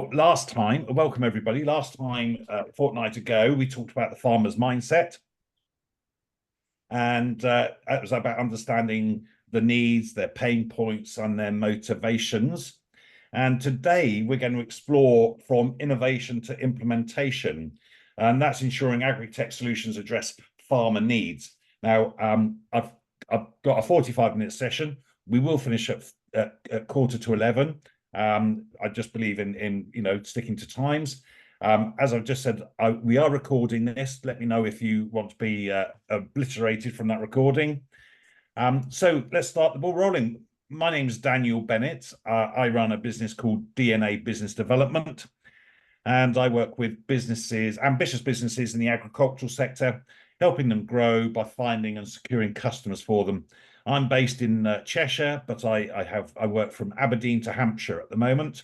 Last time, welcome everybody. Last time, a fortnight ago, we talked about the farmer's mindset, and it was about understanding the needs, their pain points, and their motivations. And today, we're going to explore from innovation to implementation, and that's ensuring Agri-Tech solutions address farmer needs. Now, I've got a 45-minute session. We will finish at quarter to 11. I just believe in sticking to times. As I've just said, we are recording this. Let me know if you want to be obliterated from that recording. So let's start the ball rolling. My name is Daniel Bennett. I run a business called DNA Business Development, and I work with businesses, ambitious businesses in the agricultural sector, helping them grow by finding and securing customers for them. I'm based in Cheshire, but I work from Aberdeen to Hampshire at the moment.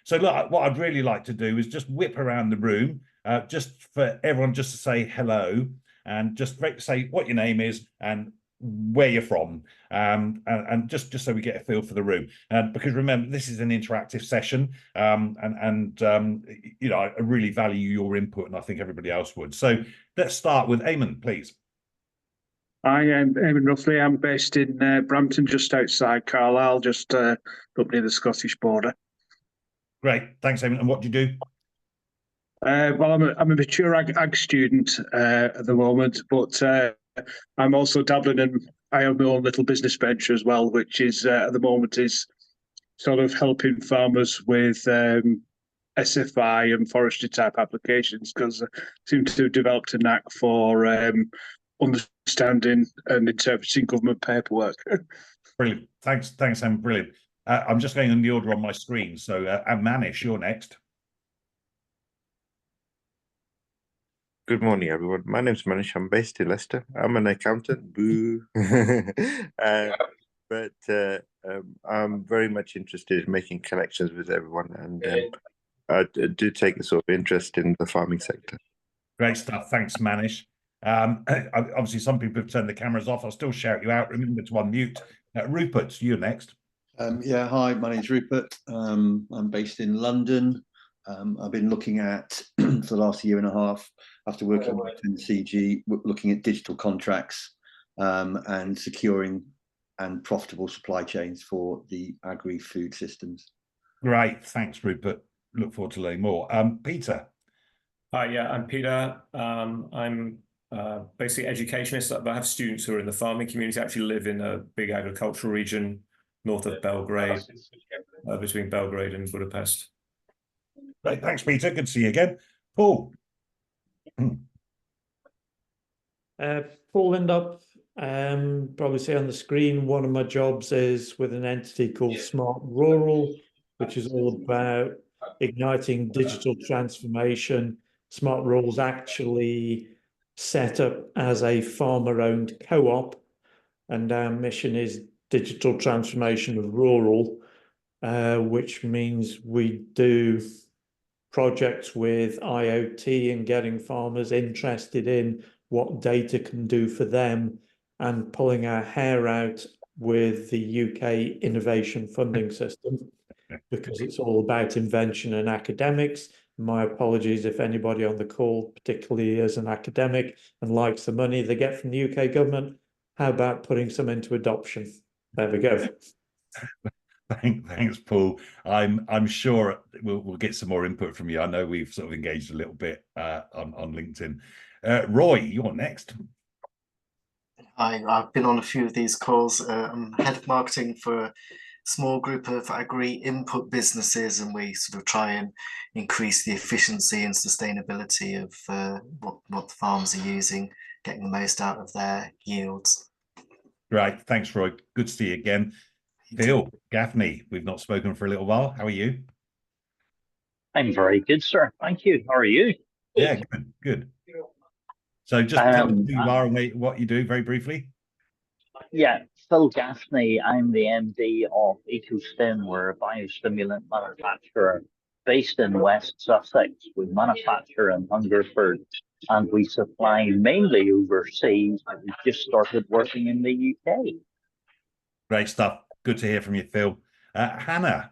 So look, what I'd really like to do is just whip around the room, just for everyone just to say hello and just say what your name is and where you're from, and just so we get a feel for the room. Because remember, this is an interactive session, I really value your input, and I think everybody else would. So let's start with Eamon, please. I am Eamon Ruffley. I'm based in Brampton, just outside Carlisle, just up near the Scottish border. Great, thanks, Eamon. And what do you do? Well, I'm a mature ag student at the moment, but I'm also dabbling in. I have my own little business venture as well, which is at the moment is sort of helping farmers with SFI and forestry type applications, because I seem to have developed a knack for understanding and interpreting government paperwork. Brilliant. Thanks, Eamon. Brilliant. I'm just going in the order on my screen. So, Manish, you're next. Good morning, everyone. My name's Manish. I'm based in Leicester. I'm an accountant. Boo. But I'm very much interested in making connections with everyone, and I do take a sort of interest in the farming sector. Great stuff. Thanks, Manish. Obviously, some people have turned the cameras off. I'll still shout you out. Remember to unmute. Rupert, you're next. Yeah, hi, my name's Rupert. I'm based in London. I've been looking at, for the last year and a half, after working with FMCG, looking at digital contracts and securing and profitable supply chains for the agri-food systems. Great. Thanks, Rupert. Look forward to learning more. Peter. Hi, yeah, I'm Peter. I'm basically educationist, but I have students who are in the farming community, actually live in a big agricultural region north of Belgrade, between Belgrade and Budapest. Great, thanks, Peter. Good to see you again. Paul. Paul Lindop, probably see on the screen, one of my jobs is with an entity called Smart Rural, which is all about igniting digital transformation. Smart Rural is actually set up as a farmer-owned co-op, and our mission is digital transformation of rural, which means we do projects with IoT and getting farmers interested in what data can do for them, and pulling our hair out with the UK innovation funding system, because it's all about invention and academics. My apologies if anybody on the call, particularly as an academic and likes the money they get from the UK government, how about putting some into adoption? There we go. Thanks, Paul. I'm sure we'll get some more input from you. I know we've sort of engaged a little bit on LinkedIn. Roy, you're next. Hi, I've been on a few of these calls. I'm head of marketing for a small group of agri-input businesses, and we sort of try and increase the efficiency and sustainability of what the farmers are using, getting the most out of their yields. Right, thanks, Roy. Good to see you again. Phil Gaffney, we've not spoken for a little while. How are you? I'm very good, sir. Thank you. How are you? Yeah, good. So just tell us who you are and what you do very briefly. Yeah, Phil Gaffney. I'm the MD of EcoStim. We're a biostimulant manufacturer based in West Sussex. We manufacture in Hungerford, and we supply mainly overseas. We just started working in the UK. Great stuff. Good to hear from you, Phil. Hannah.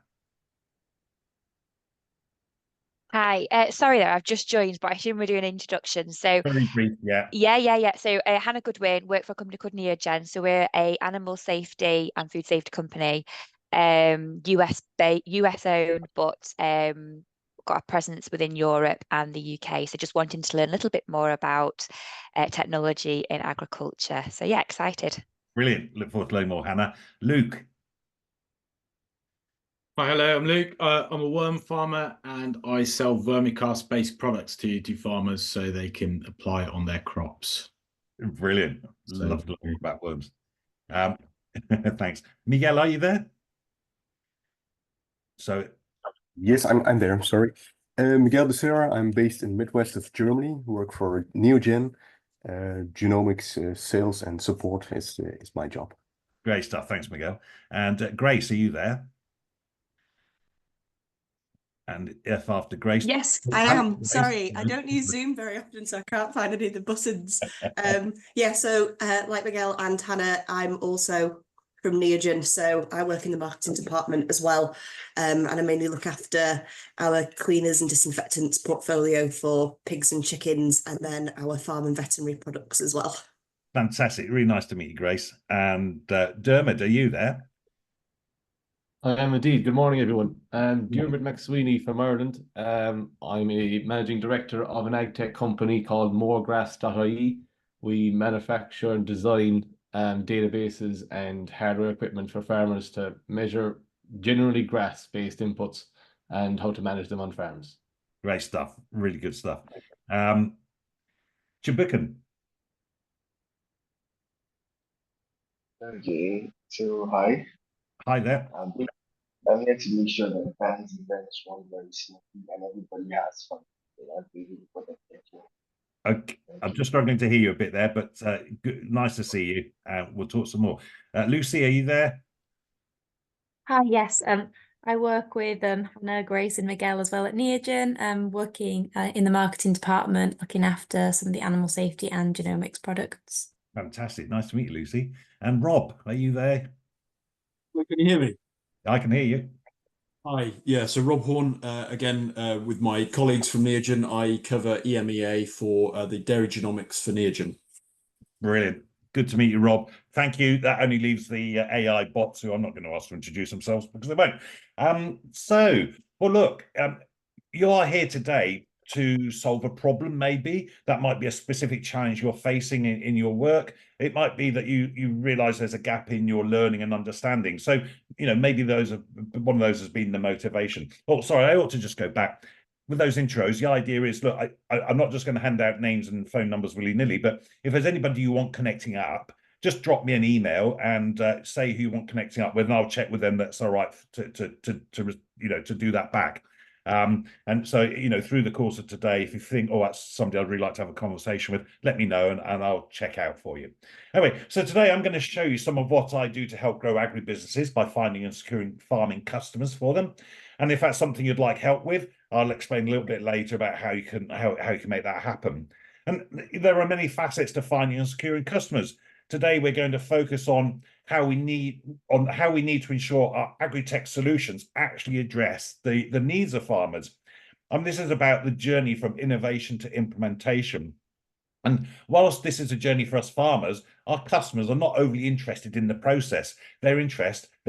Hi, sorry there, I've just joined, but I assume we're doing introductions. So Very brief, yeah. yeah. So Hannah Goodwin, work for a company called Neogen. So we're a animal safety and food safety company, US owned, but got a presence within Europe and the UK. So just wanting to learn a little bit more about technology in agriculture. So yeah, excited. Brilliant. Look forward to learning more, Hannah. Luke. Hi, hello, I'm Luke. I'm a worm farmer and I sell vermicast-based products to farmers so they can apply it on their crops. Brilliant. So- Love to learn about worms. Thanks. Miguel, are you there? So Yes, I'm there. I'm sorry. Miguel de Serra. I'm based in Midwest of Germany. Work for Neogen. Genomics sales and support is my job. great stuff. Thanks, Miguel. And Grace, are you there? And if after Grace. Yes, I am. Sorry, I don't use Zoom very often, so I can't find any of the buttons. Yeah, so like Miguel and Hannah, I'm also from Neogen, so I work in the marketing department as well, and I mainly look after our cleaners and disinfectants portfolio for pigs and chickens, and then our farm and veterinary products as well. Fantastic. Really nice to meet you, Grace. And Dermot, are you there? I am indeed. Good morning, everyone. Dermot McSweeney from Ireland. I'm a managing director of an ag-tech company called moregrass.ie. We manufacture and design databases and hardware equipment for farmers to measure generally grass-based inputs and how to manage them on farms. Great stuff. Really good stuff. Chibukan. Okay, so hi. Hi there. I'm here to make sure that the fans events run very smoothly and everybody has fun. That's really important. Thank you. Okay. I'm just struggling to hear you a bit there, but nice to see you. We'll talk some more. Lucy, are you there? Hi, yes. I work with Hannah, Grace, and Miguel as well at Neogen, working in the marketing department, looking after some of the animal safety and genomics products. Fantastic. Nice to meet you, Lucy. And Rob, are you there? Can you hear me? I can hear you. Hi, yeah, so Rob Horn, again, with my colleagues from Neogen, I cover EMEA for the dairy genomics for Neogen. Brilliant. Good to meet you, Rob. Thank you. That only leaves the AI bots, who I'm not going to ask to introduce themselves because they won't. Well, look, you are here today to solve a problem, maybe. That might be a specific challenge you're facing in your work. It might be that you realize there's a gap in your learning and understanding. So, maybe one of those has been the motivation. Oh, sorry, I ought to just go back. With those intros, the idea is, look, I'm not just going to hand out names and phone numbers willy-nilly, but if there's anybody you want connecting up, just drop me an email and say who you want connecting up with, and I'll check with them that's all right to do that back. And so, through the course of today, if you think, oh, that's somebody I'd really like to have a conversation with, let me know and I'll check out for you. Anyway, so today I'm going to show you some of what I do to help grow agri-businesses by finding and securing farming customers for them. And if that's something you'd like help with, I'll explain a little bit later about how you can make that happen. And there are many facets to finding and securing customers. Today, we're going to focus on how we need to ensure our Agri-Tech solutions actually address the needs of farmers. And this is about the journey from innovation to implementation. And whilst this is a journey for us farmers, our customers are not overly interested in the process. Their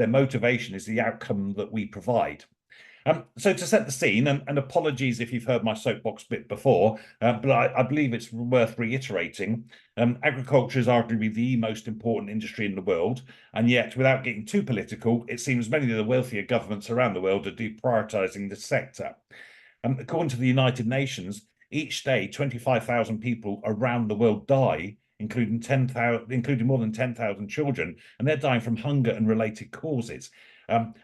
motivation is the outcome that we provide. So to set the scene, and apologies if you've heard my soapbox bit before, but I believe it's worth reiterating, agriculture is arguably the most important industry in the world, and yet without getting too political, it seems many of the wealthier governments around the world are deprioritising this sector. According to the United Nations, each day 25,000 people around the world die, including more than 10,000 children, and they're dying from hunger and related causes.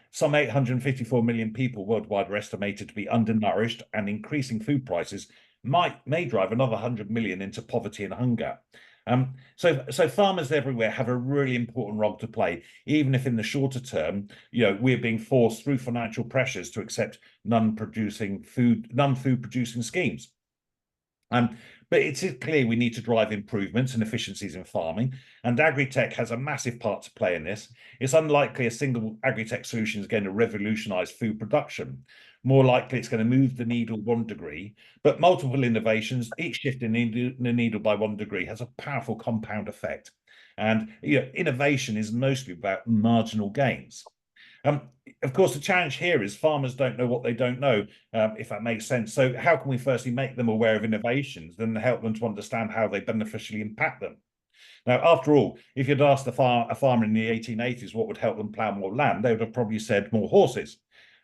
Some 854 million people worldwide are estimated to be undernourished, and increasing food prices may drive another 100 million into poverty and hunger. So farmers everywhere have a really important role to play, even if in the shorter term, we're being forced through financial pressures to accept non-food producing schemes. But it is clear we need to drive improvements and efficiencies in farming, and Agri-Tech has a massive part to play in this. It's unlikely a single Agri-Tech solution is going to revolutionise food production. more likely it's going to move the needle 1 degree. But multiple innovations, each shifting the needle by 1 degree, has a powerful compound effect. And innovation is mostly about marginal gains. Of course, the challenge here is farmers don't know what they don't know, if that makes sense. So how can we firstly make them aware of innovations, then help them to understand how they beneficially impact them? Now, after all, if you'd asked a farmer in the 1880s what would help them plough more land, they would have probably said more horses.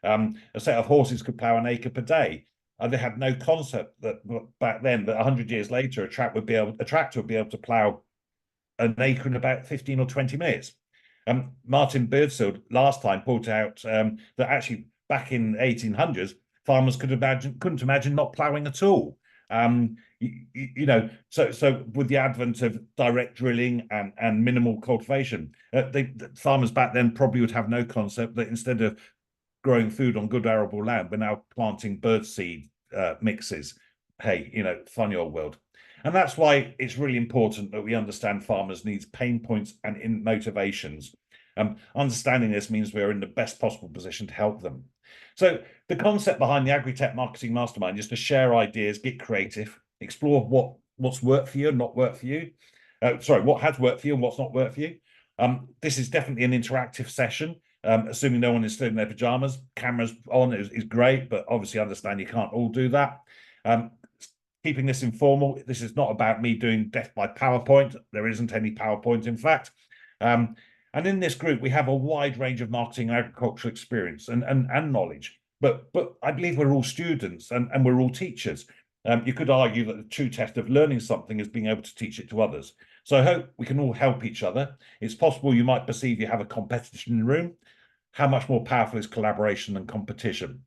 A set of horses could plough an acre per day. They had no concept that back then that 100 years later a tractor would be able to plough an acre in about 15 or 20 minutes. Martin Birdsfield last time pointed out that actually back in the 1800s, farmers couldn't imagine not ploughing at all. So with the advent of direct drilling and minimal cultivation, the farmers back then probably would have no concept that instead of growing food on good arable land, we're now planting birdseed mixes. Hey, funny old world. And that's why it's really important that we understand farmers' needs, pain points, and motivations. Understanding this means we're in the best possible position to help them. So the concept behind the Agri-Tech Marketing Mastermind is to share ideas, get creative, explore what's worked for you and not worked for you. What has worked for you and what's not worked for you. This is definitely an interactive session, assuming no one is still in their pajamas. Cameras on is great, but obviously understand you can't all do that. Keeping this informal. This is not about me doing death by PowerPoint. There isn't any PowerPoint, in fact. And in this group, we have a wide range of marketing and agricultural experience and knowledge. But I believe we're all students and we're all teachers. You could argue that the true test of learning something is being able to teach it to others. So I hope we can all help each other. It's possible you might perceive you have a competition in the room. How much more powerful is collaboration than competition?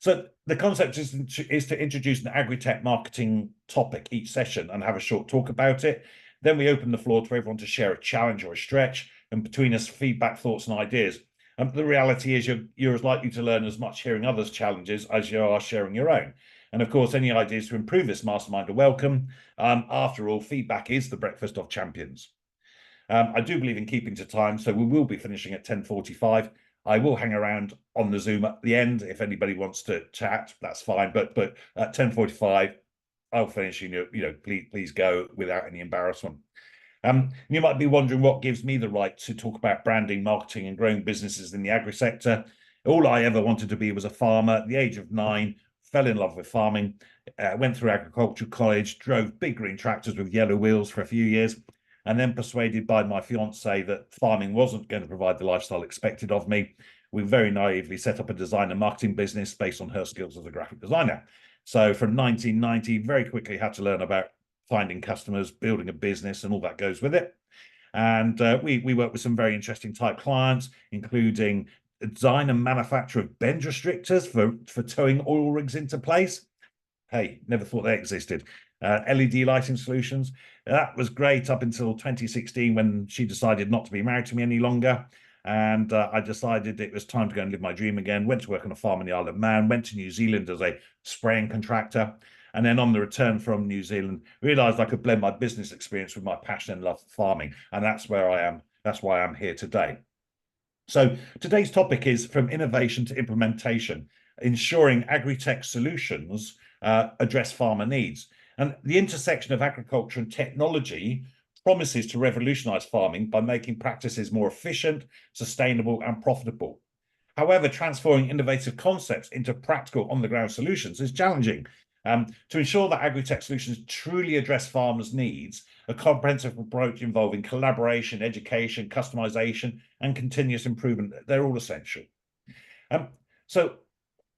So the concept is to introduce an Agri-Tech marketing topic each session and have a short talk about it. Then we open the floor to everyone to share a challenge or a stretch, and between us, feedback, thoughts, and ideas. The reality is you're as likely to learn as much hearing others' challenges as you are sharing your own. And of course, any ideas to improve this mastermind are welcome. After all, feedback is the breakfast of champions. I do believe in keeping to time, so we will be finishing at 10:45. I will hang around on the Zoom at the end if anybody wants to chat. That's fine. But at 10:45, I'll finish. Please go without any embarrassment. You might be wondering what gives me the right to talk about branding, marketing, and growing businesses in the agri sector. All I ever wanted to be was a farmer. At the age of 9, fell in love with farming. Went through agricultural college, drove big green tractors with yellow wheels for a few years, and then persuaded by my fiance that farming wasn't going to provide the lifestyle expected of me. We very naively set up a design and marketing business based on her skills as a graphic designer. So from 1990, very quickly had to learn about finding customers, building a business, and all that goes with it. And we work with some very interesting type clients, including design and manufacture of bend restrictors for towing oil rigs into place. Hey, never thought they existed. LED lighting solutions. That was great up until 2016 when she decided not to be married to me any longer. And I decided it was time to go and live my dream again. Went to work on a farm in the Isle of Man, went to New Zealand as a spraying contractor. And then on the return from New Zealand, realized I could blend my business experience with my passion and love for farming. And that's where I am. That's why I'm here today. So today's topic is from innovation to implementation, ensuring agri-tech solutions address farmer needs. And the intersection of agriculture and technology promises to revolutionize farming by making practices more efficient, sustainable, and profitable. However, transforming innovative concepts into practical on-the-ground solutions is challenging. To ensure that agri-tech solutions truly address farmers' needs, a comprehensive approach involving collaboration, education, customization, and continuous improvement, they're all essential. So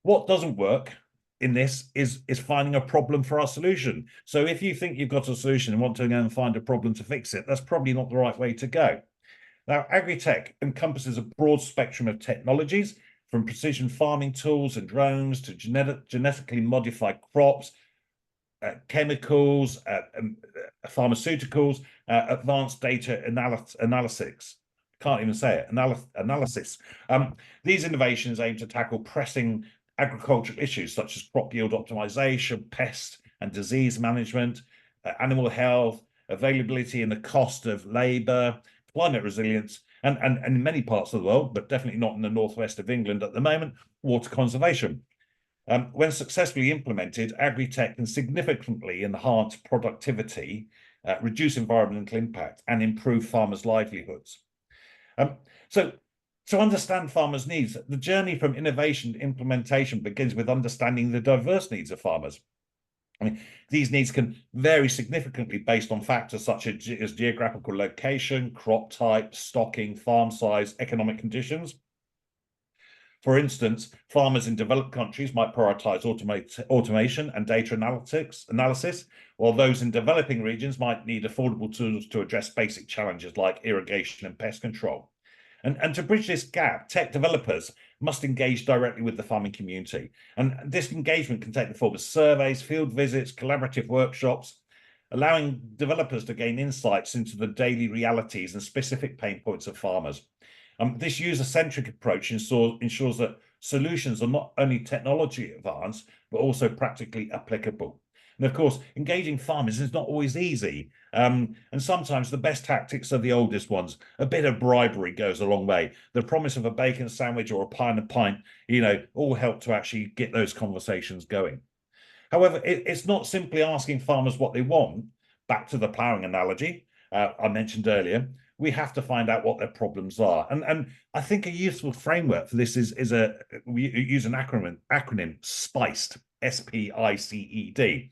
what doesn't work in this is finding a problem for our solution. So if you think you've got a solution and want to go and find a problem to fix it, that's probably not the right way to go. Now, Agri-Tech encompasses a broad spectrum of technologies, from precision farming tools and drones to genetically modified crops, chemicals, pharmaceuticals, advanced data analysis. Can't even say it, analysis. These innovations aim to tackle pressing agricultural issues such as crop yield optimization, pest and disease management, animal health, availability and the cost of labor, climate resilience, and in many parts of the world, but definitely not in the northwest of England at the moment, water conservation. When successfully implemented, Agri-Tech can significantly enhance productivity, reduce environmental impact, and improve farmers' livelihoods. So to understand farmers' needs, the journey from innovation to implementation begins with understanding the diverse needs of farmers. I mean, these needs can vary significantly based on factors such as geographical location, crop type, stocking, farm size, economic conditions. For instance, farmers in developed countries might prioritize automation and data analysis, while those in developing regions might need affordable tools to address basic challenges like irrigation and pest control. And to bridge this gap, tech developers must engage directly with the farming community. And this engagement can take the form of surveys, field visits, collaborative workshops, allowing developers to gain insights into the daily realities and specific pain points of farmers. This user-centric approach ensures that solutions are not only technology advanced, but also practically applicable. And of course, engaging farmers is not always easy. And sometimes the best tactics are the oldest ones. A bit of bribery goes a long way. The promise of a bacon sandwich or a pie and a pint, all help to actually get those conversations going. However, it's not simply asking farmers what they want. Back to the ploughing analogy I mentioned earlier, we have to find out what their problems are. And I think a useful framework for this is we use an acronym SPICED, S-P-I-C-E-D,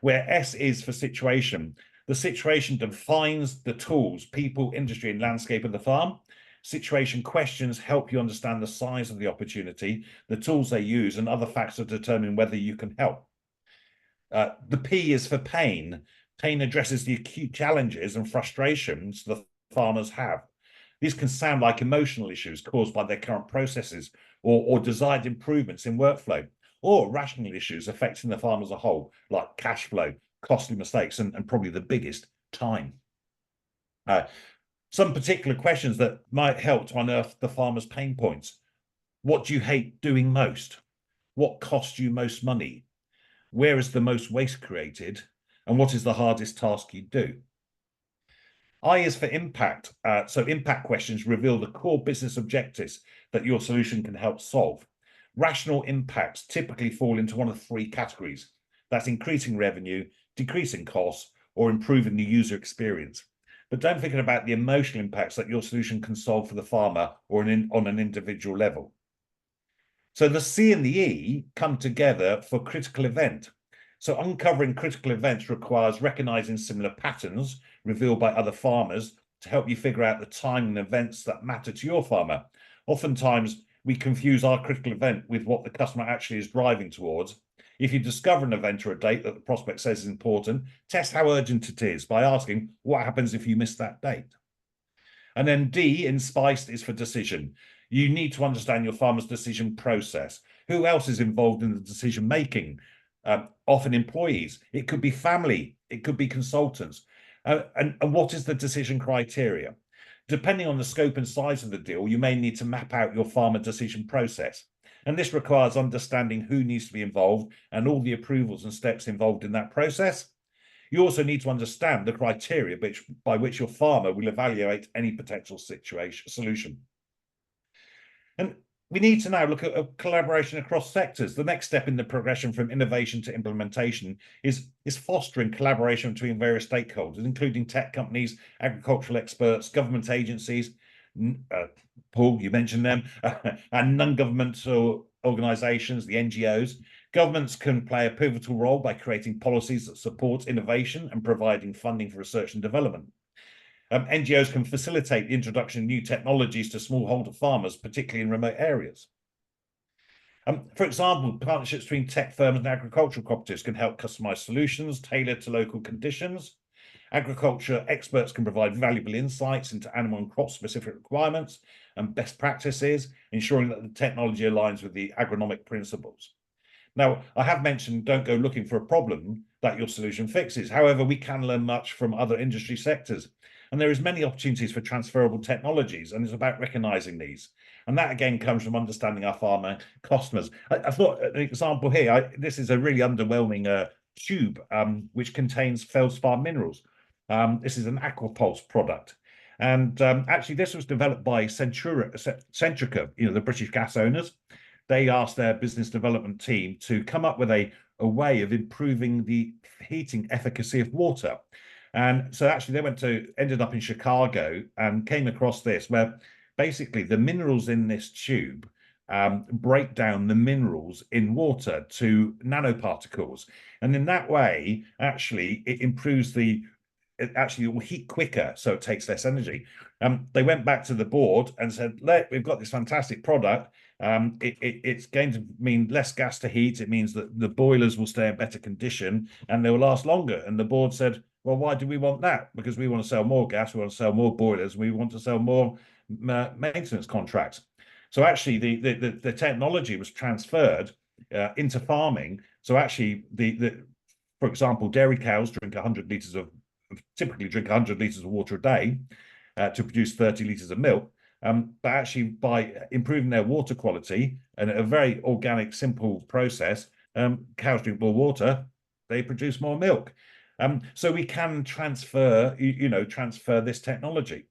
where S is for situation. The situation defines the tools, people, industry, and landscape of the farm. Situation questions help you understand the size of the opportunity, the tools they use, and other factors determine whether you can help. The P is for pain. Pain addresses the acute challenges and frustrations the farmers have. These can sound like emotional issues caused by their current processes or desired improvements in workflow, or rational issues affecting the farm as a whole, like cash flow, costly mistakes, and probably the biggest, time. Some particular questions that might help to unearth the farmer's pain points. What do you hate doing most? What costs you most money? Where is the most waste created? And what is the hardest task you do? I is for impact. So impact questions reveal the core business objectives that your solution can help solve. Rational impacts typically fall into one of three categories. That's increasing revenue, decreasing costs, or improving the user experience. But don't forget about the emotional impacts that your solution can solve for the farmer or on an individual level. So the C and the E come together for critical event. So uncovering critical events requires recognizing similar patterns revealed by other farmers to help you figure out the time and events that matter to your farmer. Oftentimes, we confuse our critical event with what the customer actually is driving towards. If you discover an event or a date that the prospect says is important, test how urgent it is by asking, what happens if you miss that date? And then D in SPICED is for decision. You need to understand your farmer's decision process. Who else is involved in the decision making? Often employees. It could be family. It could be consultants. And what is the decision criteria? Depending on the scope and size of the deal, you may need to map out your farmer decision process. And this requires understanding who needs to be involved and all the approvals and steps involved in that process. You also need to understand the criteria by which your farmer will evaluate any potential solution. And we need to now look at a collaboration across sectors. The next step in the progression from innovation to implementation is fostering collaboration between various stakeholders, including tech companies, agricultural experts, government agencies, Paul, you mentioned them, and non-governmental organizations, the NGOs. Governments can play a pivotal role by creating policies that support innovation and providing funding for research and development. NGOs can facilitate the introduction of new technologies to smallholder farmers, particularly in remote areas. For example, partnerships between tech firms and agricultural cooperatives can help customize solutions tailored to local conditions. Agriculture experts can provide valuable insights into animal and crop specific requirements and best practices, ensuring that the technology aligns with the agronomic principles. Now, I have mentioned don't go looking for a problem that your solution fixes. However, we can learn much from other industry sectors. And there is many opportunities for transferable technologies, and it's about recognizing these. And that again comes from understanding our farmer customers. I thought an example here, this is a really underwhelming tube which contains feldspar minerals. This is an Aquapulse product. And actually, this was developed by Centrica, the British gas owners. They asked their business development team to come up with a way of improving the heating efficacy of water. And so actually they ended up in Chicago and came across this, where basically the minerals in this tube break down the minerals in water to nanoparticles. And in that way, actually, it improves it will heat quicker, so it takes less energy. They went back to the board and said, we've got this fantastic product. It's going to mean less gas to heat. It means that the boilers will stay in better condition and they will last longer. And the board said, well, why do we want that? Because we want to sell more gas, we want to sell more boilers, we want to sell more maintenance contracts. So actually, the technology was transferred into farming. So actually, for example, dairy cows typically drink 100 litres of water a day to produce 30 litres of milk. But actually, by improving their water quality and a very organic, simple process, cows drink more water, they produce more milk. So we can transfer this technology.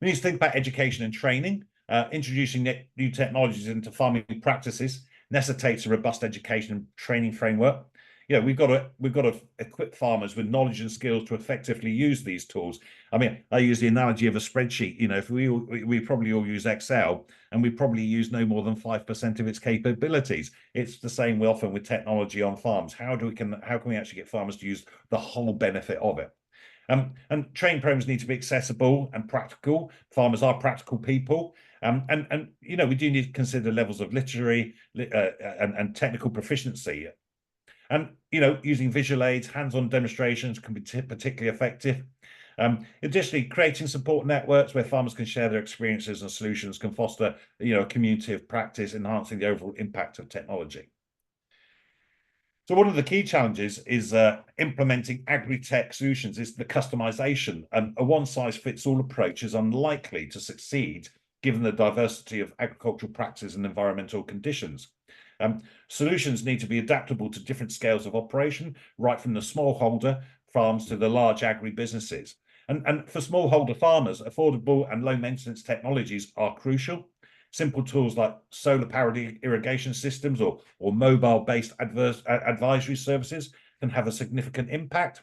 We need to think about education and training. Introducing new technologies into farming practices necessitates a robust education and training framework. We've got to equip farmers with knowledge and skills to effectively use these tools. I mean, I use the analogy of a spreadsheet. If we probably all use Excel, and we probably use no more than 5% of its capabilities. It's the same often with technology on farms. How can we actually get farmers to use the whole benefit of it? And training programs need to be accessible and practical. Farmers are practical people. And we do need to consider levels of literary and technical proficiency. And using visual aids, hands-on demonstrations can be particularly effective. Additionally, creating support networks where farmers can share their experiences and solutions can foster a community of practice, enhancing the overall impact of technology. So one of the key challenges is implementing agri-tech solutions is the customization. A one-size-fits-all approach is unlikely to succeed given the diversity of agricultural practices and environmental conditions. Solutions need to be adaptable to different scales of operation, right from the smallholder farms to the large agri-businesses. And for smallholder farmers, affordable and low-maintenance technologies are crucial. Simple tools like solar-powered irrigation systems or mobile-based advisory services can have a significant impact.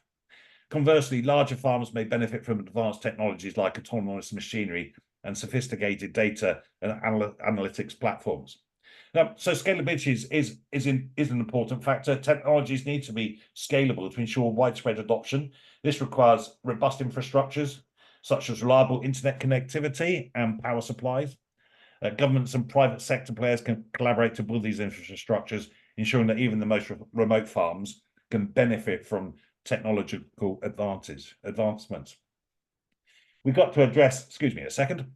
Conversely, larger farms may benefit from advanced technologies like autonomous machinery and sophisticated data and analytics platforms. Now, so scalability is an important factor. Technologies need to be scalable to ensure widespread adoption. This requires robust infrastructures, such as reliable internet connectivity and power supplies. Governments and private sector players can collaborate to build these infrastructures, ensuring that even the most remote farms can benefit from technological advancements. We've got to address, excuse me a second.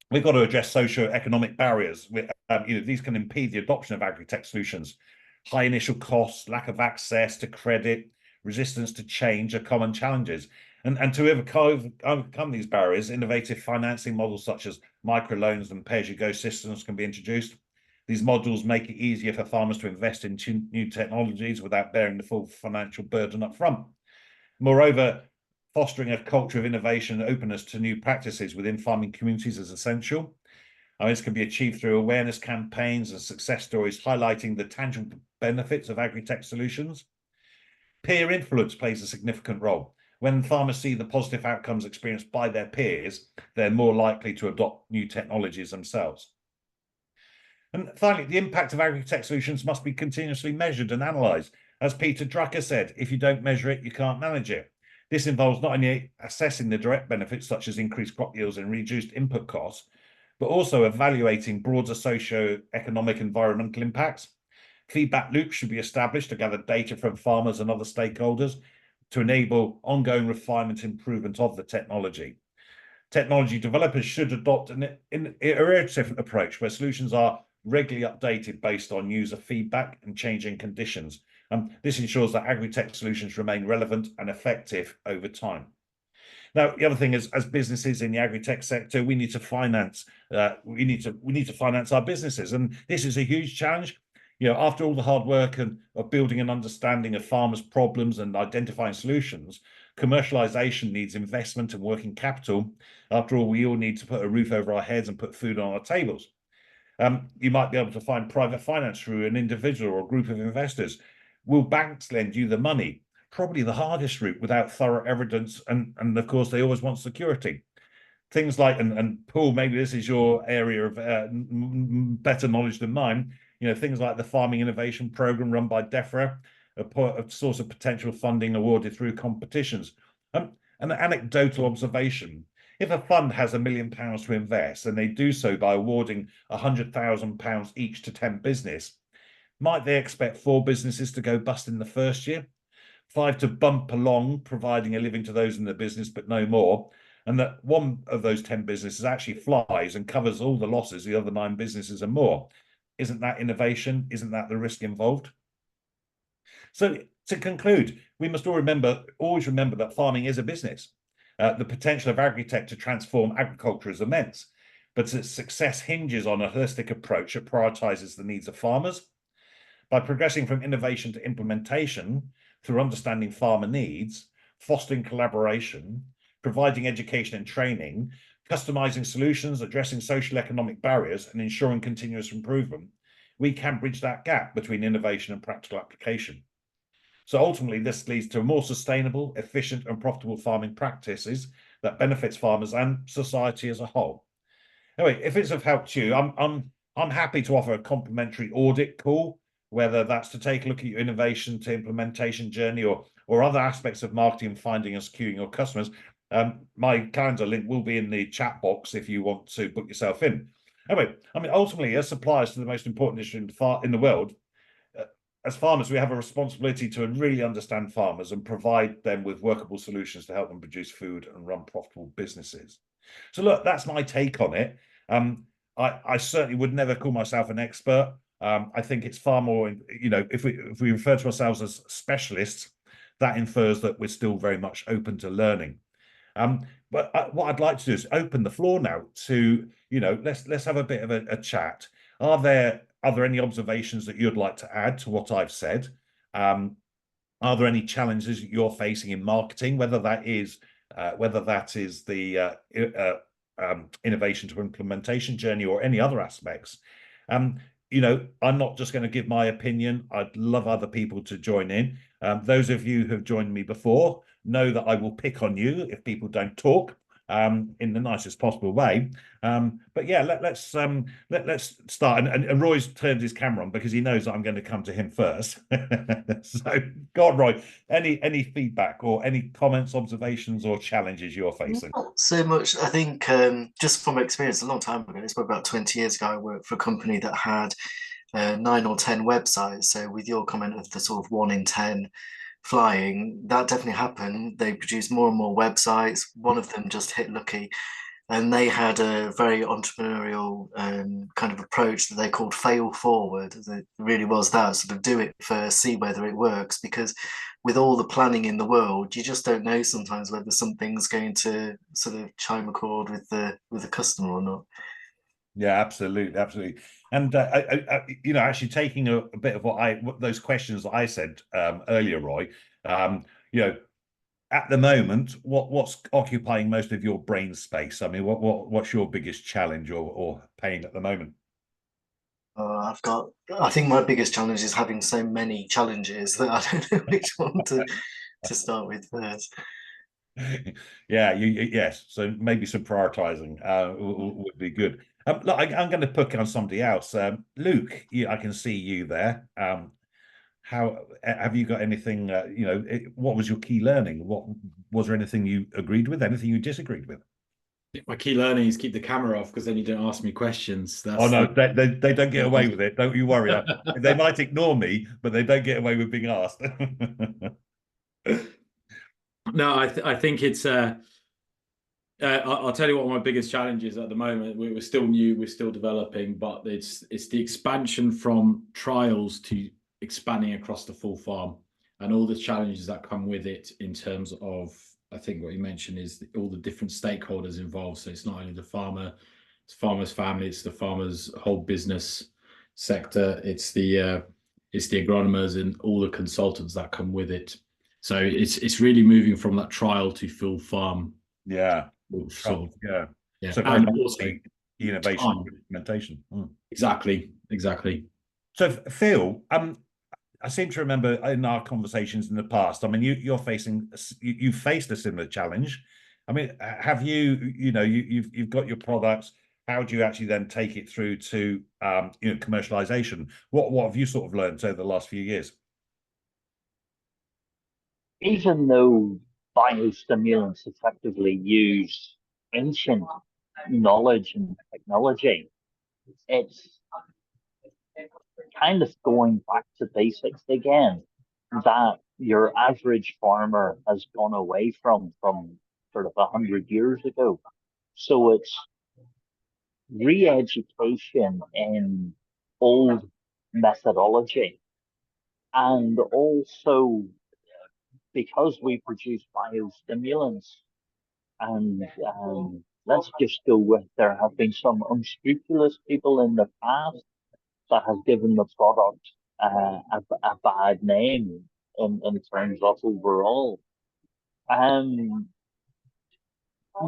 We've got to address socio-economic barriers. These can impede the adoption of agri-tech solutions. High initial costs, lack of access to credit, resistance to change are common challenges. And to overcome these barriers, innovative financing models such as microloans and pay-as-you-go systems can be introduced. These models make it easier for farmers to invest in new technologies without bearing the full financial burden up front. Moreover, fostering a culture of innovation and openness to new practices within farming communities is essential. This can be achieved through awareness campaigns and success stories highlighting the tangible benefits of agri-tech solutions. Peer influence plays a significant role. When farmers see the positive outcomes experienced by their peers, they're more likely to adopt new technologies themselves. And finally, the impact of agri-tech solutions must be continuously measured and analysed. As Peter Drucker said, if you don't measure it, you can't manage it. This involves not only assessing the direct benefits, such as increased crop yields and reduced input costs, but also evaluating broader socio-economic environmental impacts. Feedback loops should be established to gather data from farmers and other stakeholders to enable ongoing refinement and improvement of the technology. Technology developers should adopt an iterative approach where solutions are regularly updated based on user feedback and changing conditions. This ensures that agri-tech solutions remain relevant and effective over time. Now, the other thing is, as businesses in the agri-tech sector, we need to finance. We need to finance our businesses, and this is a huge challenge. After all the hard work of building an understanding of farmers' problems and identifying solutions, Commercialization needs investment and working capital. After all, we all need to put a roof over our heads and put food on our tables. You might be able to find private finance through an individual or a group of investors. Will banks lend you the money? Probably the hardest route without thorough evidence. And of course, they always want security. Things like, and Paul, maybe this is your area of better knowledge than mine, things like the Farming Innovation Programme run by DEFRA, a source of potential funding awarded through competitions. An anecdotal observation: if a fund has £1 million to invest and they do so by awarding £100,000 each to 10 business, might they expect 4 businesses to go bust in the first year, 5 to bump along, providing a living to those in the business, but no more, and that one of those 10 businesses actually flies and covers all the losses the other 9 businesses and more? Isn't that innovation? Isn't that the risk involved? So to conclude, we must always remember that farming is a business. The potential of Agri-Tech to transform agriculture is immense, but its success hinges on a holistic approach that prioritizes the needs of farmers. By progressing from innovation to implementation through understanding farmer needs, fostering collaboration, providing education and training, customizing solutions, addressing social economic barriers, and ensuring continuous improvement, we can bridge that gap between innovation and practical application. So ultimately, this leads to more sustainable, efficient, and profitable farming practices that benefits farmers and society as a whole. Anyway, if it's of help to you, I'm happy to offer a complimentary audit call, whether that's to take a look at your innovation to implementation journey or other aspects of marketing, finding and securing your customers. My calendar link will be in the chat box if you want to book yourself in. Anyway, ultimately, as suppliers to the most important industry in the world, as farmers, we have a responsibility to really understand farmers and provide them with workable solutions to help them produce food and run profitable businesses. So look, that's my take on it. I certainly would never call myself an expert. I think it's far more, if we refer to ourselves as specialists, that infers that we're still very much open to learning. But what I'd like to do is open the floor now to, let's have a bit of a chat. Are there any observations that you'd like to add to what I've said? Are there any challenges that you're facing in marketing, whether that is the innovation to implementation journey or any other aspects? I'm not just going to give my opinion. I'd love other people to join in. Those of you who have joined me before know that I will pick on you if people don't talk in the nicest possible way. But yeah, let's start. And Roy's turned his camera on because he knows that I'm going to come to him first. So go on, Roy. Any feedback or any comments, observations, or challenges you're facing? Not so much. I think just from experience, a long time ago, it's probably about 20 years ago, I worked for a company that had 9 or 10 websites. So with your comment of the sort of 1 in 10 flying, that definitely happened. They produced more and more websites. One of them just hit lucky, and they had a very entrepreneurial kind of approach that they called fail forward. It really was that sort of do it first, see whether it works, because with all the planning in the world, you just don't know sometimes whether something's going to sort of chime a chord with the customer or not. Yeah, absolutely. And actually taking a bit of those questions that I said earlier, Roy, at the moment, what's occupying most of your brain space? I mean, what's your biggest challenge or pain at the moment? I think my biggest challenge is having so many challenges that I don't know which one to start with first. Yeah, yes. So maybe some prioritizing would be good. Look, I'm going to pick on somebody else. Luke, I can see you there. How have you got anything? What was your key learning? What was there anything you agreed with? Anything you disagreed with? My key learning is keep the camera off because then you don't ask me questions. Oh no, they don't get away with it. Don't you worry. They might ignore me, but they don't get away with being asked. No, I think it's. I'll tell you what my biggest challenge is at the moment. We're still new, we're still developing, but it's the expansion from trials to expanding across the full farm and all the challenges that come with it in terms of, I think what you mentioned is all the different stakeholders involved. So it's not only the farmer, it's farmer's family, it's the farmer's whole business sector, it's the agronomers and all the consultants that come with it. So it's really moving from that trial to full farm. Yeah. Sort of, Yeah. So and also innovation and implementation. Exactly. So Phil, I seem to remember in our conversations in the past, I mean, you've faced a similar challenge. I mean, have you've got your products. How do you actually then take it through to commercialization? What have you sort of learned over the last few years? Even though biostimulants effectively use ancient knowledge and technology, it's kind of going back to basics again that your average farmer has gone away from sort of 100 years ago. So it's re-education in old methodology, and also because we produce biostimulants, and let's just go with, there have been some unscrupulous people in the past that have given the product a bad name in terms of overall.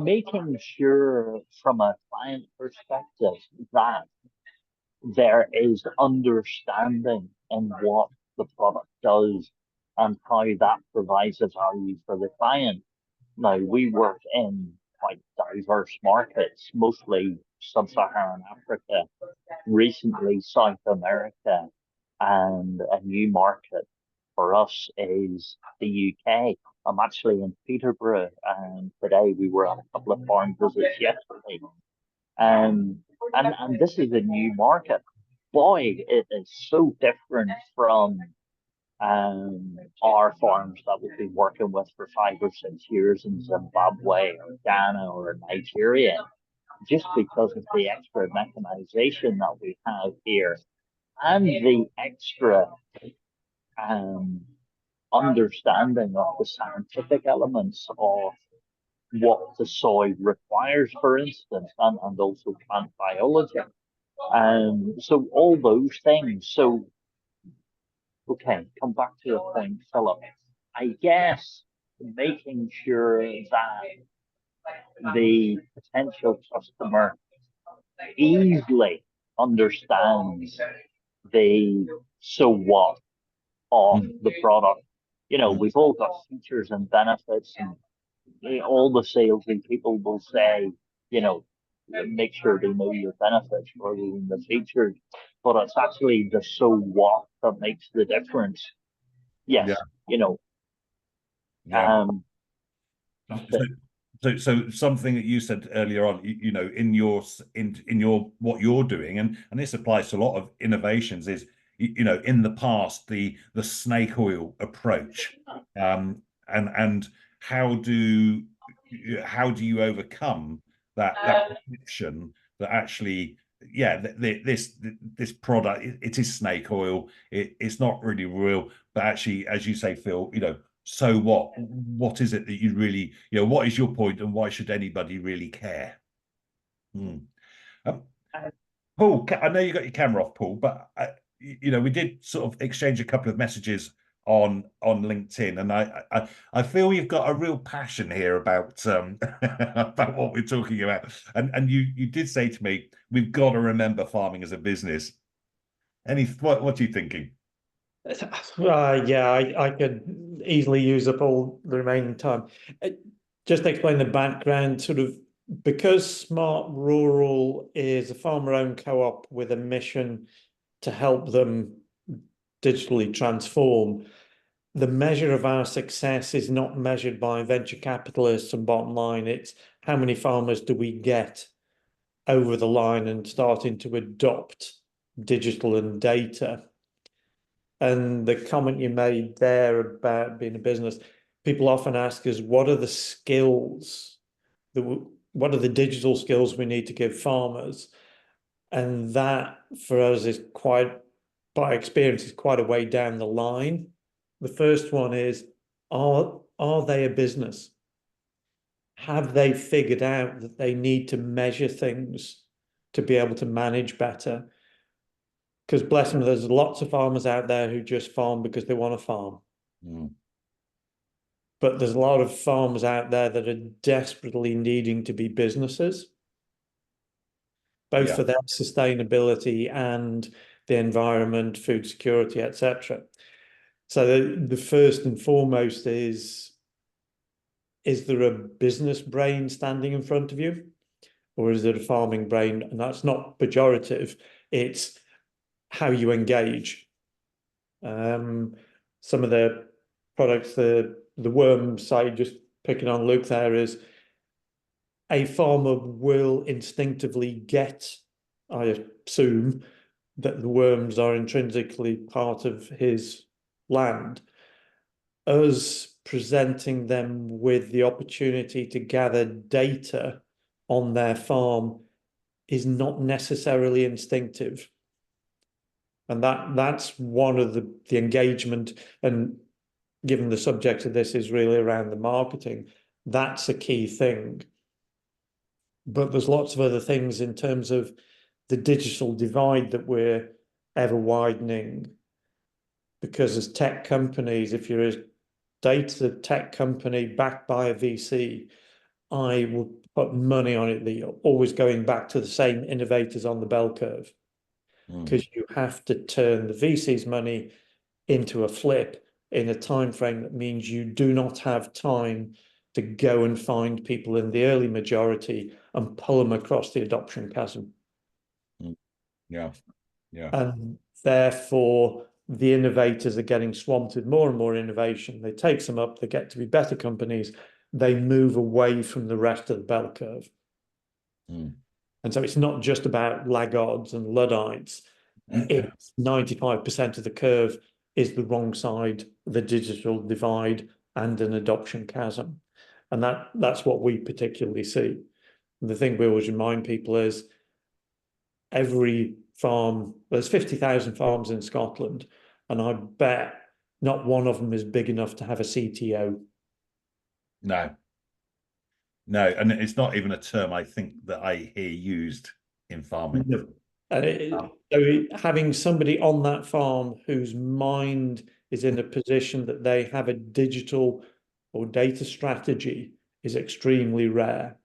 Making sure from a client perspective that there is understanding in what the product does and how that provides a value for the client. Now, we work in quite diverse markets, mostly sub-Saharan Africa, recently South America, and a new market for us is the UK. I'm actually in Peterborough, and today we were on a couple of farm visits yesterday. And this is a new market. Boy, it is so different from our farms that we've been working with for 5 or 6 years in Zimbabwe or Ghana or Nigeria, just because of the extra mechanization that we have here and the extra understanding of the scientific elements of what the soil requires, for instance, and also plant biology. So all those things. So, okay, come back to your point, Philip. I guess making sure that the potential customer easily understands the so what of the product. You know, we've all got features and benefits, and all the salesy people will say, you know, make sure they know your benefits rather than the features. But it's actually the so what that makes the difference. Yes, you know. So something that you said earlier on, you know, in your what you're doing, and this applies to a lot of innovations, is you know, in the past the snake oil approach, and how do you overcome that perception that actually, this product, it is snake oil, it's not really real, but actually, as you say, Phil, you know, so what is it that you really, you know, what is your point, and why should anybody really care? Paul, I know you got your camera off, Paul, but you know, we did sort of exchange a couple of messages on LinkedIn, and I feel you've got a real passion here about about what we're talking about, and you did say to me, we've got to remember farming as a business. What are you thinking? I could easily use up all the remaining time. Just explain the background, sort of, because Smart Rural is a farmer-owned co-op with a mission to help them digitally transform. The measure of our success is not measured by venture capitalists and bottom line. It's how many farmers do we get over the line and starting to adopt digital and data. And the comment you made there about being a business, people often ask us, what are the skills, what are the digital skills we need to give farmers? And that, for us, is quite, by experience, is quite a way down the line. The first one is, are they a business? Have they figured out that they need to measure things to be able to manage better? Because bless them, there's lots of farmers out there who just farm because they want to farm. but there's a lot of farmers out there that are desperately needing to be businesses, both for their sustainability and the environment, food security, etc. So the first and foremost is there a business brain standing in front of you, or is it a farming brain? And that's not pejorative, it's how you engage. Some of the products, the worm side, just picking on Luke there, is a farmer will instinctively get, I assume, that the worms are intrinsically part of his land. Us presenting them with the opportunity to gather data on their farm is not necessarily instinctive. And that's one of the engagement, and given the subject of this is really around the marketing, that's a key thing. But there's lots of other things in terms of the digital divide that we're ever widening. Because as tech companies, if you're a data tech company backed by a VC, I will put money on it that you're always going back to the same innovators on the bell curve. Because you have to turn the VC's money into a flip in a time frame that means you do not have time to go and find people in the early majority and pull them across the adoption chasm. Yeah. And therefore, the innovators are getting swamped with more and more innovation. They take some up, they get to be better companies, they move away from the rest of the bell curve. And so it's not just about laggards and Luddites. It's 95% of the curve is the wrong side, the digital divide and an adoption chasm. And that's what we particularly see. And the thing we always remind people is every farm, there's 50,000 farms in Scotland, and I bet not one of them is big enough to have a CTO. No, and it's not even a term I think that I hear used in farming. No. So having somebody on that farm whose mind is in a position that they have a digital or data strategy is extremely rare.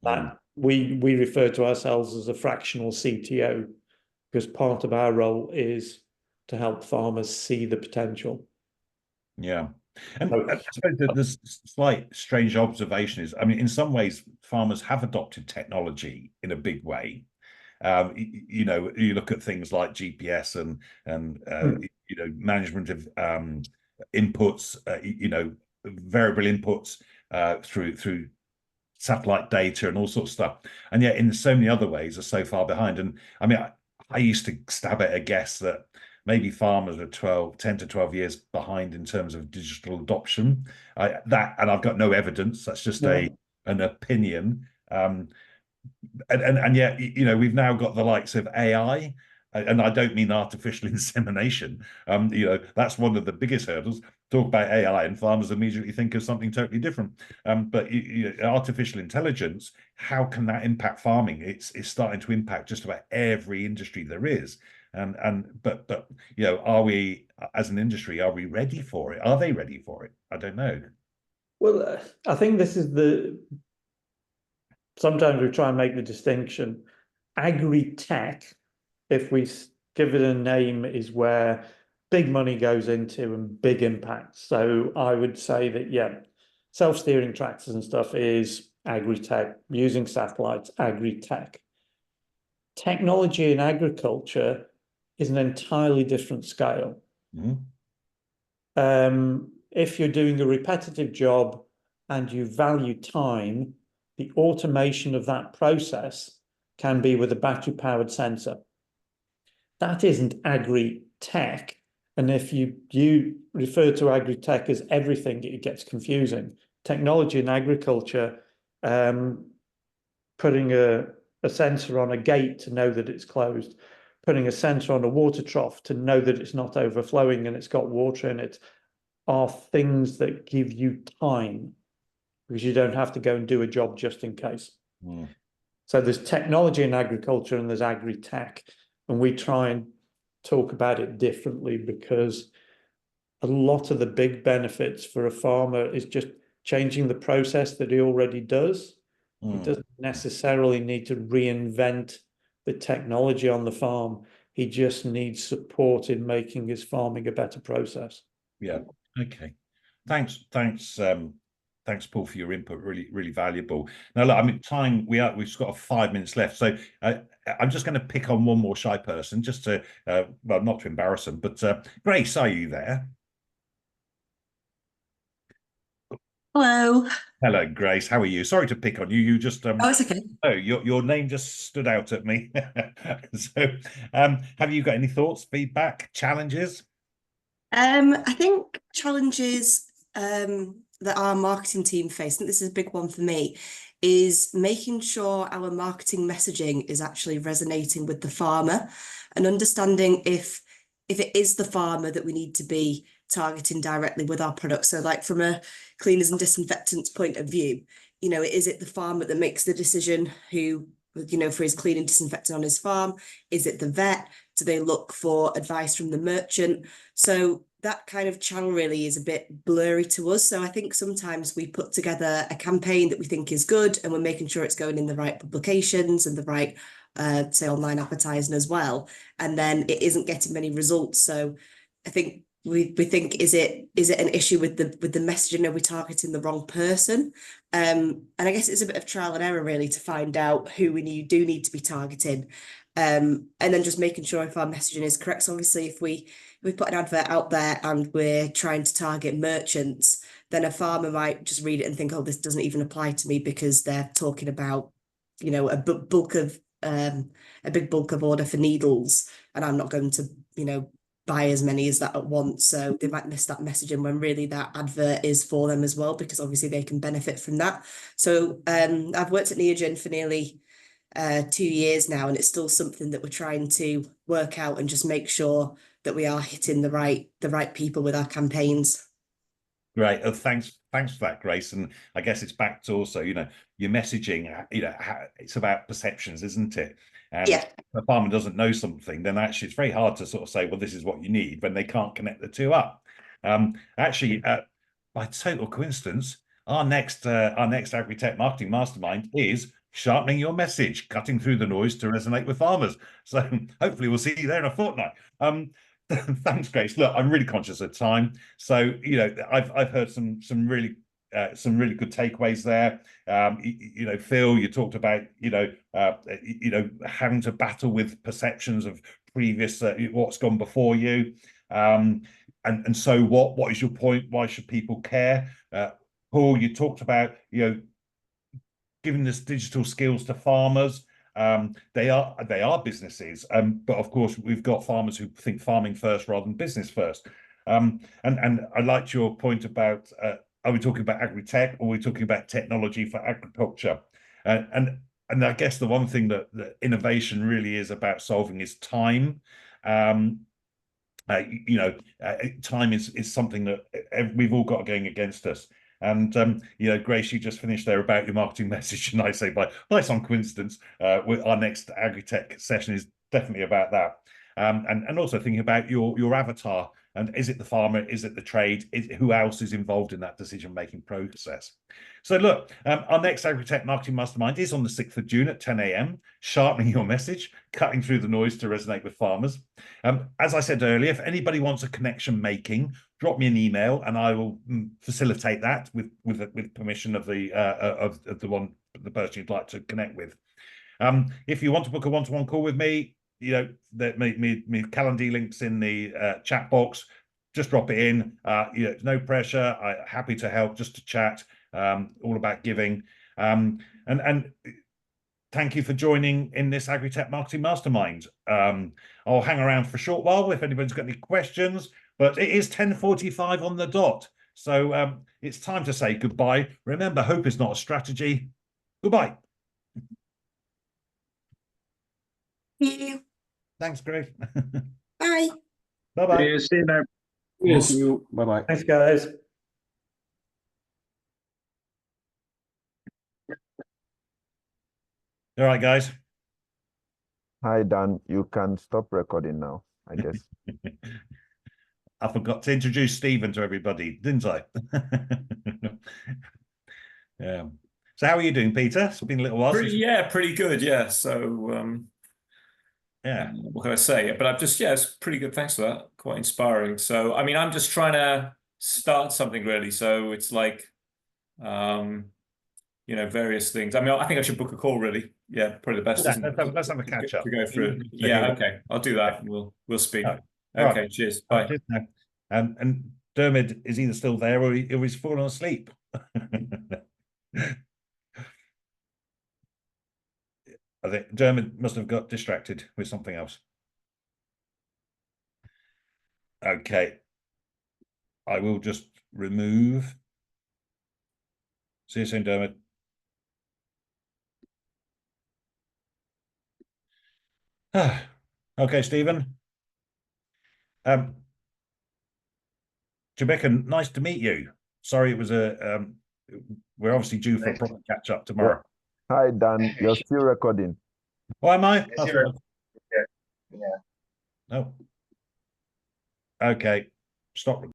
That we refer to ourselves as a fractional CTO, because part of our role is to help farmers see the potential. Yeah. And I suppose the slight strange observation is, I mean, in some ways, farmers have adopted technology in a big way. You know, you look at things like GPS and you know, management of inputs, you know, variable inputs through satellite data and all sorts of stuff. And yet in so many other ways are so far behind. And I mean, I used to stab at a guess that maybe farmers are 10 to 12 years behind in terms of digital adoption. And I've got no evidence. That's just an opinion. And yet, you know, we've now got the likes of AI, and I don't mean artificial insemination. You know, that's one of the biggest hurdles. Talk about AI and farmers immediately think of something totally different. But artificial intelligence, how can that impact farming? It's starting to impact just about every industry there is. But you know, are we as an industry, are we ready for it? Are they ready for it? I don't know. Well, I think this is sometimes we try and make the distinction. Agri-Tech, if we give it a name, is where big money goes into and big impacts. So I would say that, yeah, self-steering tractors and stuff is Agri-Tech, using satellites, Agri-Tech. Technology in agriculture is an entirely different scale. If you're doing a repetitive job and you value time, the automation of that process can be with a battery-powered sensor. That isn't agri-tech. And if you refer to agri-tech as everything, it gets confusing. Technology in agriculture, putting a sensor on a gate to know that it's closed, putting a sensor on a water trough to know that it's not overflowing and it's got water in it, are things that give you time, because you don't have to go and do a job just in case. So there's technology in agriculture and there's agri-tech, and we try and talk about it differently because a lot of the big benefits for a farmer is just changing the process that he already does. He doesn't necessarily need to reinvent the technology on the farm. He just needs support in making his farming a better process. Yeah. Okay. Thanks, Paul, for your input. Really valuable. Now, look, I mean, we've got 5 minutes left, so I'm just going to pick on one more shy person, just to well, not to embarrass them, but Grace, are you there? Hello. Hello, Grace. How are you? Sorry to pick on you. You just Oh, it's okay. Oh, your name just stood out at me. So, have you got any thoughts, feedback, challenges? I think challenges that our marketing team face, I think this is a big one for me, is making sure our marketing messaging is actually resonating with the farmer and understanding if it is the farmer that we need to be targeting directly with our products. So like from a cleaners and disinfectants point of view, you know, is it the farmer that makes the decision who, you know, for his cleaning disinfectant on his farm? Is it the vet? Do they look for advice from the merchant? So that kind of channel really is a bit blurry to us. So I think sometimes we put together a campaign that we think is good and we're making sure it's going in the right publications and the right, say, online advertising as well. And then it isn't getting many results. So I think we think, is it an issue with the messaging? Are we targeting the wrong person? And I guess it's a bit of trial and error really to find out who we do need to be targeting. And then just making sure if our messaging is correct. So obviously if we put an advert out there and we're trying to target merchants, then a farmer might just read it and think, oh, this doesn't even apply to me because they're talking about, you know, a big bulk of order for needles, and I'm not going to, you know, buy as many as that at once. So they might miss that messaging when really that advert is for them as well, because obviously they can benefit from that. So I've worked at Neogen for nearly 2 years now, and it's still something that we're trying to work out and just make sure that we are hitting the right people with our campaigns. Great. Thanks for that, Grace. And I guess it's back to also, you know, your messaging, you know, it's about perceptions, isn't it? And yeah. if a farmer doesn't know something, then actually it's very hard to sort of say, well, this is what you need, when they can't connect the two up. Actually, by total coincidence, our next Agri-Tech marketing mastermind is sharpening your message, cutting through the noise to resonate with farmers. So hopefully we'll see you there in a fortnight. Thanks, Grace. Look, I'm really conscious of time, so you know I've heard some really good takeaways there. You know, Phil, you talked about you know having to battle with perceptions of previous what's gone before you, and so what is your point? Why should people care? Paul, you talked about you know giving this digital skills to farmers. They are businesses, but of course we've got farmers who think farming first rather than business first. And I liked your point about are we talking about agri-tech or are we talking about technology for agriculture? And I guess the one thing that innovation really is about solving is time. You know, time is something that we've all got going against us. And you know, Grace, you just finished there about your marketing message, and I say by some coincidence, our next Agri-Tech session is definitely about that. And also thinking about your avatar, and is it the farmer, is it the trade, who else is involved in that decision-making process? So look, our next Agri-Tech Marketing Mastermind is on the 6th of June at 10 a.m, sharpening your message, cutting through the noise to resonate with farmers. As I said earlier, if anybody wants a connection making, drop me an email and I will facilitate that with permission of the person you'd like to connect with. If you want to book a one-to-one call with me, you know, my Calendar links in the chat box. Just drop it in. You know, no pressure. I'm happy to help, just to chat. All about giving. And thank you for joining in this Agri-Tech Marketing Mastermind. I'll hang around for a short while if anybody's got any questions, but it is 10:45 on the dot. So it's time to say goodbye. Remember, hope is not a strategy. Goodbye. Thank you. Thanks, Grace. Bye. Bye-bye. See you now. Yes. Bye-bye. Thanks, guys. All right, guys. Hi, Dan. You can stop recording now, I guess. I forgot to introduce Stephen to everybody, didn't I? Yeah. So how are you doing, Peter? It's been a little while. Pretty good. Yeah. So yeah. What can I say? But I've just it's pretty good. Thanks for that. Quite inspiring. So I mean, I'm just trying to start something really. So it's like, various things. I mean, I think I should book a call really. Yeah, probably the best. Let's have a catch up to go through. Yeah. Okay. I'll do that. We'll speak. Okay. Right. Cheers. Bye. And Dermot is either still there or he's fallen asleep. I think Dermot must have got distracted with something else. Okay. I will just remove. See you soon, Dermot. Okay, Stephen. Rebecca, nice to meet you. Sorry, it was we're obviously due for a proper catch up tomorrow. Hi, Dan. You're still recording. Oh, am I? Yeah. No. Okay. Stop.